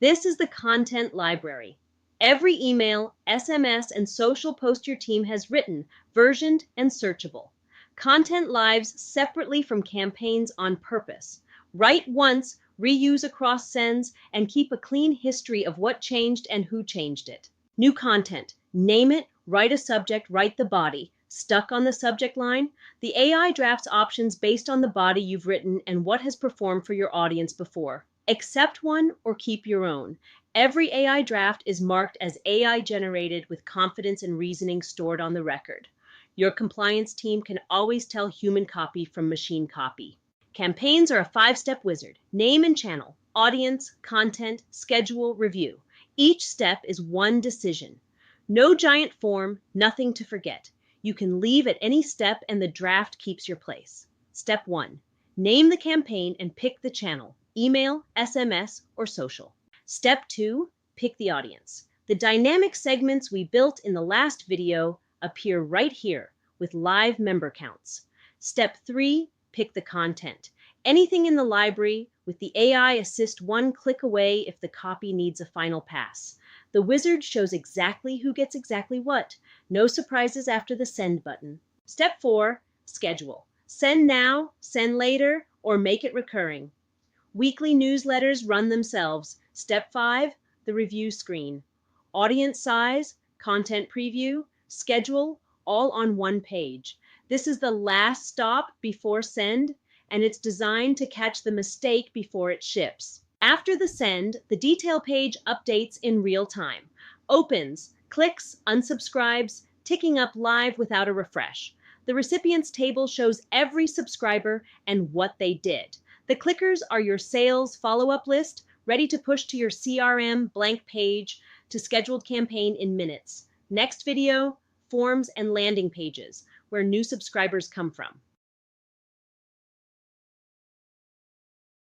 This is the content library. Every email, SMS, and social post your team has written, versioned, and searchable. Content lives separately from campaigns on purpose. Write once, reuse across sends, and keep a clean history of what changed and who changed it. New content. Name it, write a subject, write the body. Stuck on the subject line? The AI drafts options based on the body you've written and what has performed for your audience before. Accept one or keep your own. Every AI draft is marked as AI generated with confidence and reasoning stored on the record. Your compliance team can always tell human copy from machine copy. Campaigns are a 5-step wizard. Name and channel, audience, content, schedule, review. Each step is one decision. No giant form, nothing to forget. You can leave at any step and the draft keeps your place. Step 1. Name the campaign and pick the channel, email, SMS, or social. Step 2. Pick the audience. The dynamic segments we built in the last video appear right here with live member counts. Step 3, pick the content. Anything in the library with the AI assist one click away if the copy needs a final pass. The wizard shows exactly who gets exactly what. No surprises after the send button. Step 4, schedule. Send now, send later, or make it recurring. Weekly newsletters run themselves. Step 5, the review screen. Audience size, content preview, schedule, all on one page. This is the last stop before send, and it's designed to catch the mistake before it ships. After the send, the detail page updates in real time. Opens, clicks, unsubscribes, ticking up live without a refresh. The recipients table shows every subscriber and what they did. The clickers are your sales follow-up list, ready to push to your CRM blank page to scheduled campaign in minutes. Next video, forms and landing pages, where new subscribers come from.